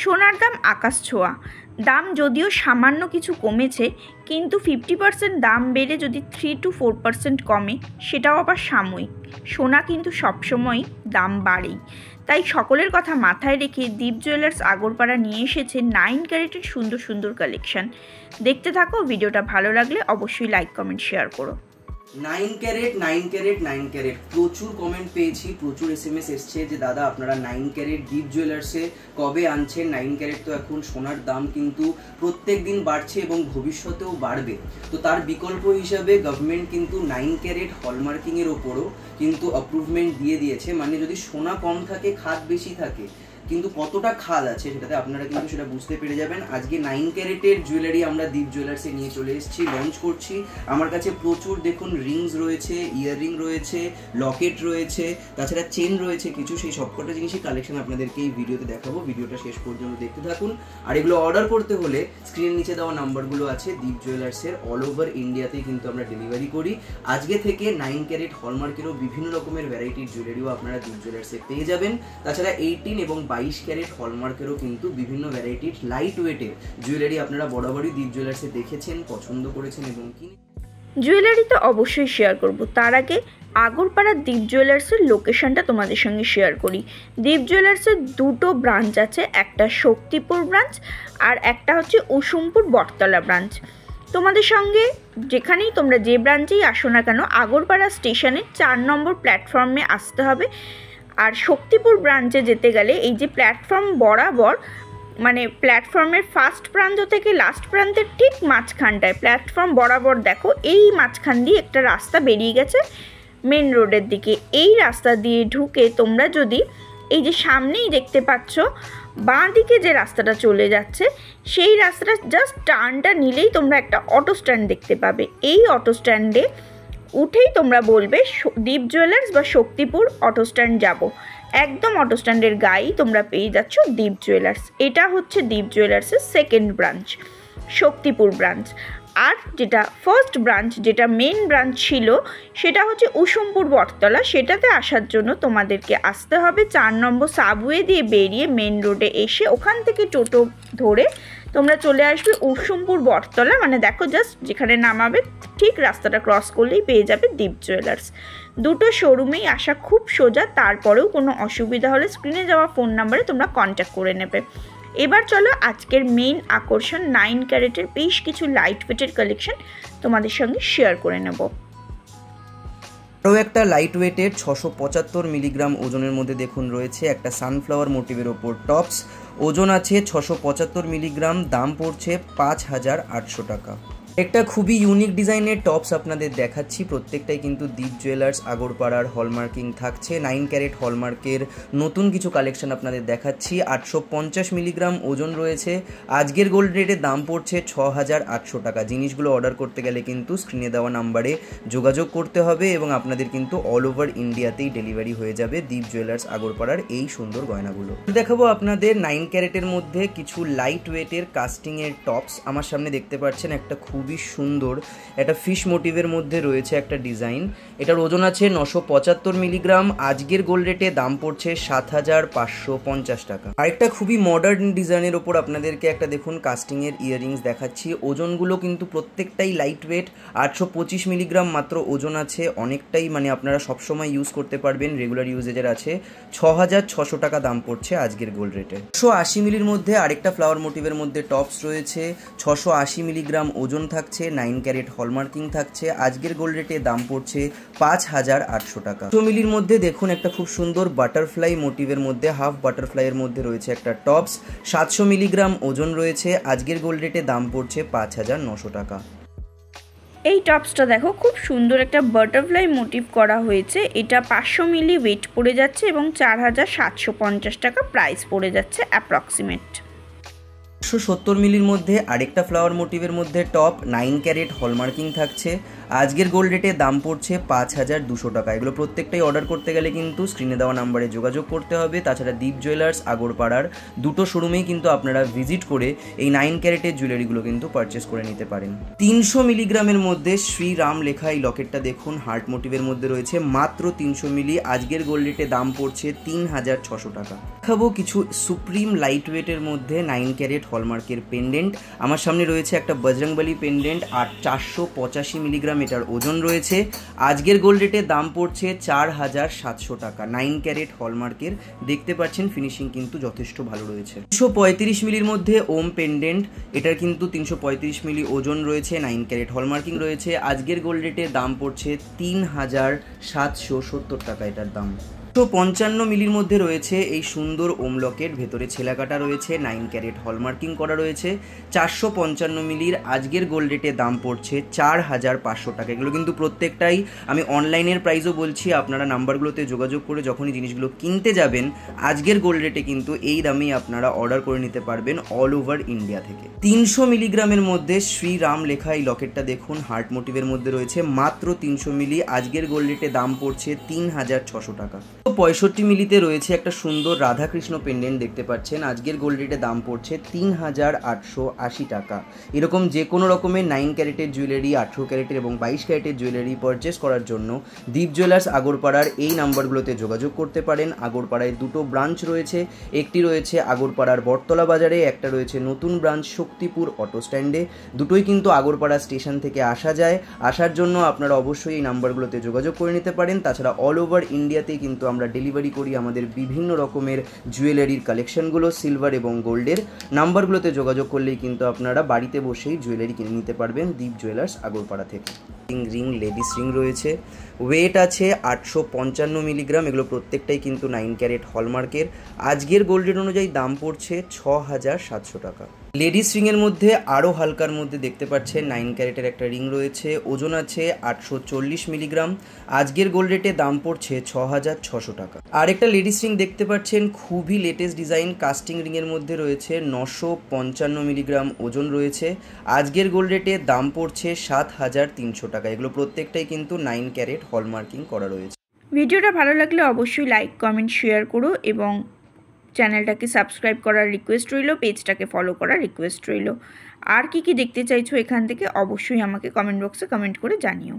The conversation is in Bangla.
সোনার দাম আকাশ ছোঁয়া। দাম যদিও সামান্য কিছু কমেছে, কিন্তু 50% দাম বেড়ে যদি 3 to 4% কমে, সেটাও আবার সাময়িক। সোনা কিন্তু সবসময়ই দাম বাড়েই। তাই সকলের কথা মাথায় রেখে দীপ জুয়েলার্স আগরপাড়া নিয়ে এসেছে 9 ক্যারেটের সুন্দর সুন্দর কালেকশন। দেখতে থাকো, ভিডিওটা ভালো লাগলে অবশ্যই লাইক কমেন্ট শেয়ার করো। 9 ক্যারেট 9 ক্যারেট 9 ক্যারেট প্রচুর কমেন্ট পেয়েছি, প্রচুর SMS এসছে যে দাদা আপনারা 9 ক্যারেট দীপ জুয়েলার্সে কবে আনছেন। 9 ক্যারেট তো এখন সোনার দাম কিন্তু প্রত্যেক দিন বাড়ছে এবং ভবিষ্যতেও বাড়বে, তো তার বিকল্প হিসাবে গভর্নমেন্ট কিন্তু 9 ক্যারেট হলমার্কিং এর ওপরও কিন্তু অ্যাপ্রুভমেন্ট দিয়ে দিয়েছে। মানে যদি সোনা কম থাকে খাদ বেশি থাকে, কিন্তু কতটা খাদ আছে সেটাতে আপনারা কিন্তু সেটা বুঝতে পেরে যাবেন। আজকে 9 ক্যারেটের জুয়েলারি আমরা দীপ জুয়েলার্সে নিয়ে চলে এসেছি, লঞ্চ করছি। আমার কাছে প্রচুর দেখুন রিংস রয়েছে, ইয়াররিং রয়েছে, লকেট রয়েছে, তাছাড়া চেন রয়েছে কিছু। সেই সবকটা জিনিসই কালেকশন আপনাদেরকে এই ভিডিওতে দেখাবো, ভিডিওটা শেষ পর্যন্ত দেখতে থাকুন। আর এগুলো অর্ডার করতে হলে স্ক্রিনের নিচে দেওয়া নাম্বারগুলো আছে, দীপ জুয়েলার্সের অল ওভার ইন্ডিয়াতেই কিন্তু আমরা ডেলিভারি করি। আজকে থেকে 9 ক্যারেট হলমার্কেরও বিভিন্ন রকমের ভ্যারাইটির জুয়েলারিও আপনারা দীপ জুয়েলার্সে পেয়ে যাবেন। তাছাড়া 18 এবং 22 ক্যারেট হলমার্কেরও কিন্তু বিভিন্ন ভ্যারাইটির লাইট ওয়েটের জুয়েলারি আপনারা বরাবরই দীপ জুয়েলার্সে দেখেছেন, পছন্দ করেছেন এবং কিনে। জুয়েলারি তো অবশ্যই শেয়ার করব, তার আগে আগরপাড়ার দীপ জুয়েলার্সের লোকেশনটা তোমাদের সঙ্গে শেয়ার করি। দীপ জুয়েলার্সের দুটো ব্রাঞ্চ আছে, একটা শক্তিপুর ব্রাঞ্চ আর একটা হচ্ছে উসুমপুর বটতলা ব্রাঞ্চ। তোমাদের সঙ্গে যেখানেই তোমরা যে ব্রাঞ্চেই আসো না কেন, আগরপাড়া স্টেশনে 4 নম্বর প্ল্যাটফর্মে আসতে হবে। আর শক্তিপুর ব্রাঞ্চে যেতে গেলে এই যে প্ল্যাটফর্ম বরাবর, মানে প্ল্যাটফর্মের ফার্স্ট প্রান্ত থেকে লাস্ট প্রান্তের ঠিক মাঝখানটায় প্ল্যাটফর্ম বরাবর দেখো, এই মাঝখান দিয়ে একটা রাস্তা বেরিয়ে গেছে মেন রোডের দিকে। এই রাস্তা দিয়ে ঢুকে তোমরা যদি এই যে সামনেই দেখতে পাচ্ছ বাঁ দিকে যে রাস্তাটা চলে যাচ্ছে, সেই রাস্তাটা জাস্ট টার্নটা নিলেই তোমরা একটা অটো স্ট্যান্ড দেখতে পাবে। এই অটো স্ট্যান্ডে উঠেই তোমরা বলবে দীপ জুয়েলার্স বা শক্তিপুর অটো স্ট্যান্ড যাব। একদম অটো স্ট্যান্ডের গায়েই তোমরা পেয়ে যাচ্ছ দীপ জুয়েলার্স। এটা হচ্ছে দীপ জুয়েলার্সের সেকেন্ড ব্রাঞ্চ, শক্তিপুর ব্রাঞ্চ। আর যেটা ফার্স্ট ব্রাঞ্চ, যেটা মেন ব্রাঞ্চ ছিল, সেটা হচ্ছে উসুমপুর বটতলা। সেটাতে আসার জন্য তোমাদেরকে আসতে হবে 4 নম্বর সাবওয়ে দিয়ে বেরিয়ে মেন রোডে এসে ওখান থেকে টোটো ধরে তোমরা চলে আসবে উসুমপুর বটতলা। মানে দেখো জাস্ট যেখানে নামাবে ঠিক রাস্তাটা ক্রস করলেই পেয়ে যাবে দীপ জুয়েলার্স। দুটো শোরুমেই আসা খুব সোজা, তারপরেও কোনো অসুবিধা হলে স্ক্রিনে যাওয়া ফোন নাম্বারে তোমরা কন্ট্যাক্ট করে নেবে। এবার চলো আজকের মেইন আকর্ষণ 9 ক্যারেটের বেশ কিছু লাইট ওয়েটের কালেকশন তোমাদের সঙ্গে শেয়ার করে নেব। আরও একটা লাইট ওয়েটের 675 মিলিগ্রাম ওজনের মধ্যে দেখুন রয়েছে একটা সানফ্লাওয়ার মোটিভের ওপর টপস। ওজন আছে 675 মিলিগ্রাম, দাম পড়ছে 5800 টাকা। একটা খুবই ইউনিক ডিজাইনের টপস আপনাদের দেখাচ্ছি, প্রত্যেকটাই কিন্তু দীপ জুয়েলার্স আগরপাড়ার হলমার্কিং থাকছে। 9 ক্যারেট হলমার্কের নতুন কিছু কালেকশন আপনাদের দেখাচ্ছি। 850 মিলিগ্রাম ওজন রয়েছে। আজকের গোল্ড রেটের দাম পড়ছে 6800 টাকা। জিনিসগুলো অর্ডার করতে গেলে কিন্তু স্ক্রিনে দেওয়া নাম্বারে যোগাযোগ করতে হবে এবং আপনাদের কিন্তু অল ওভার ইন্ডিয়াতেই ডেলিভারি হয়ে যাবে দীপ জুয়েলার্স আগরপাড়ার এই সুন্দর গয়নাগুলো। দেখাবো আপনাদের 9 ক্যারেটের মধ্যে কিছু লাইট ওয়েটের কাস্টিংয়ের টপস। আমার সামনে দেখতে পাচ্ছেন একটা খুবই সুন্দর একটা ফিশ মোটিভের মধ্যে রয়েছে একটা ডিজাইন। এটার ওজন আছে 975 মিলিগ্রাম। আজকের গোল্ড রেটে দাম পড়ছে 7550 টাকা। আরেকটা খুবই মডার্ন ডিজাইনের ওপর আপনাদেরকে একটা দেখুন কাস্টিংয়ের ইয়াররিংস দেখাচ্ছি। ওজনগুলো কিন্তু প্রত্যেকটাই লাইট ওয়েট, 825 মিলিগ্রাম মাত্র ওজন আছে। অনেকটাই মানে আপনারা সবসময় ইউজ করতে পারবেন, রেগুলার ইউজেজের আছে। 6600 টাকা দাম পড়ছে আজকের গোল্ড রেটে। 180 মিলির মধ্যে আরেকটা ফ্লাওয়ার মোটিভের মধ্যে টপস রয়েছে। 680 মিলিগ্রাম ওজন থাকছে, 9 ক্যারেট হলমার্কিং থাকছে। আজকের গোল্ড রেটে দাম পড়ছে 5800 টাকা। 100 মিলির মধ্যে দেখুন একটা খুব সুন্দর বাটারফ্লাই মোটিভের মধ্যে হাফ বাটারফ্লাইয়ের মধ্যে রয়েছে একটা টপস। 700 মিলিগ্রাম ওজন রয়েছে। আজকের গোল্ড রেটে দাম পড়ছে 5900 টাকা। এই টপসটা দেখো, খুব সুন্দর একটা বাটারফ্লাই মোটিভ করা হয়েছে। এটা 500 মিলি ওয়েট পড়ে যাচ্ছে এবং 4750 টাকা প্রাইস পড়ে যাচ্ছে অ্যাপ্রক্সিমেট। 170 মিলির মধ্যে আরেকটা ফ্লাওয়ার মোটিভের মধ্যে টপ, 9 ক্যারেট হলমার্কিং থাকছে। আজকের গোল্ড রেটের দাম পড়ছে 5200 টাকা। এগুলো প্রত্যেকটাই অর্ডার করতে গেলে কিন্তু স্ক্রিনে দেওয়া নাম্বারে যোগাযোগ করতে হবে। তাছাড়া দীপ জুয়েলার্স আগরপাড়ার দুটো শোরুমেই কিন্তু আপনারা ভিজিট করে এই 9 ক্যারেটের জুয়েলারিগুলো কিন্তু পারচেস করে নিতে পারেন। 300 মিলিগ্রামের মধ্যে শ্রীরাম লেখা এই লকেটটা দেখুন, হার্ট মোটিভের মধ্যে রয়েছে, মাত্র 300 মিলি। আজকের গোল্ড রেটে দাম পড়ছে 3600 টাকা। দেখাবো কিছু সুপ্রিম লাইট ওয়েটের মধ্যে 9 ক্যারেট হলমার্কের পেন্ডেন্ট। আমার সামনে রয়েছে একটা বজরংবলী পেন্ডেন্ট, আর 485 মিলিগ্রাম এটার ওজন রয়েছে। আজকের গোল্ড রেটের দাম পড়ছে 4700 টাকা। 9 ক্যারেট হলমার্কের, দেখতে পাচ্ছেন ফিনিশিং কিন্তু যথেষ্ট ভালো রয়েছে। 335 মিলির মধ্যে ওম পেন্ডেন্ট, এটার কিন্তু 335 মিলি ওজন রয়েছে, 9 ক্যারেট হলমার্কিং রয়েছে। আজকের গোল্ড রেটের দাম পড়ছে 3770 টাকা এটার দাম। 155 মিলির মধ্যে রয়েছে এই সুন্দর ওম লকেট, ভেতরে ছেলাকাটা রয়েছে, 9 ক্যারেট হলমার্কিং করা রয়েছে। 455 মিলির আজকের গোল্ড রেটের দাম পড়ছে 4500 টাকা। এগুলো কিন্তু প্রত্যেকটাই আমি অনলাইনের প্রাইসও বলছি, আপনারা নাম্বারগুলোতে যোগাযোগ করে যখনই জিনিসগুলো কিনতে যাবেন আজকের গোল্ড রেটে কিন্তু এই দামেই আপনারা অর্ডার করে নিতে পারবেন অল ওভার ইন্ডিয়া থেকে। 300 মিলিগ্রামের মধ্যে শ্রীরাম লেখা এই লকেটটা দেখুন, হার্ট মোটিভের মধ্যে রয়েছে, মাত্র 300 মিলি। আজকের গোল্ড রেটে দাম পড়ছে 3600 টাকা। 65 মিলিতে রয়েছে একটা সুন্দর রাধাকৃষ্ণ পেন্ডেন্ট, দেখতে পাচ্ছেন। আজকের গোল্ড রেটে দাম পড়ছে 3880 টাকা। এরকম যে কোনো রকমের 9 ক্যারেটের জুয়েলারি, 18 ক্যারেটের এবং 22 ক্যারেটের জুয়েলারি পারচেস করার জন্য দীপ জুয়েলার্স আগরপাড়ার এই নাম্বারগুলোতে যোগাযোগ করতে পারেন। আগরপাড়ায় দুটো ব্রাঞ্চ রয়েছে, একটি রয়েছে আগরপাড়ার বটতলা বাজারে, একটা রয়েছে নতুন ব্রাঞ্চ শক্তিপুর অটো স্ট্যান্ডে। দুটোই কিন্তু আগরপাড়া স্টেশন থেকে আসা যায়। আসার জন্য আপনারা অবশ্যই এই নাম্বারগুলোতে যোগাযোগ করে নিতে পারেন। তাছাড়া অল ওভার ইন্ডিয়াতেই কিন্তু আমরা ডেলিভারি করি আমাদের বিভিন্ন রকমের জুয়েলারির কালেকশনগুলো, সিলভার এবং গোল্ডের। নাম্বারগুলোতে যোগাযোগ করলেই কিন্তু আপনারা বাড়িতে বসেই জুয়েলারি কিনে নিতে পারবেন দীপ জুয়েলার্স আগরপাড়া থেকে। রিং, লেডিস রিং রয়েছে, ওয়েট আছে 855 মিলিগ্রাম। এগুলো প্রত্যেকটাই কিন্তু 9 ক্যারেট হলমার্কের। আজকের গোল্ড রেট অনুযায়ী দাম পড়ছে 6700 টাকা। লেডিস রিংয়ের মধ্যে আরও হালকার মধ্যে দেখতে পাচ্ছেন 9 ক্যারেটের একটা রিং রয়েছে, ওজন আছে 840 মিলিগ্রাম। আজকের গোল্ড রেটে দাম পড়ছে 6600 টাকা। আর একটা লেডিস রিং দেখতে পাচ্ছেন, খুবই লেটেস্ট ডিজাইন, কাস্টিং রিংয়ের মধ্যে রয়েছে, 955 মিলিগ্রাম ওজন রয়েছে। আজকের গোল্ড রেটে দাম পড়ছে 7300 টাকা। এগুলো প্রত্যেকটাই কিন্তু 9 ক্যারেট হলমার্কিং করা রয়েছে। ভিডিওটা ভালো লাগলে অবশ্যই লাইক, কমেন্ট, শেয়ার করো এবং চ্যানেলটাকে সাবস্ক্রাইব করার রিকোয়েস্ট রইল, পেজটাকে ফলো করার রিকোয়েস্ট রইল। আর কি কি দেখতে চাইছো এখান থেকে অবশ্যই আমাকে কমেন্ট বক্সে কমেন্ট করে জানিও।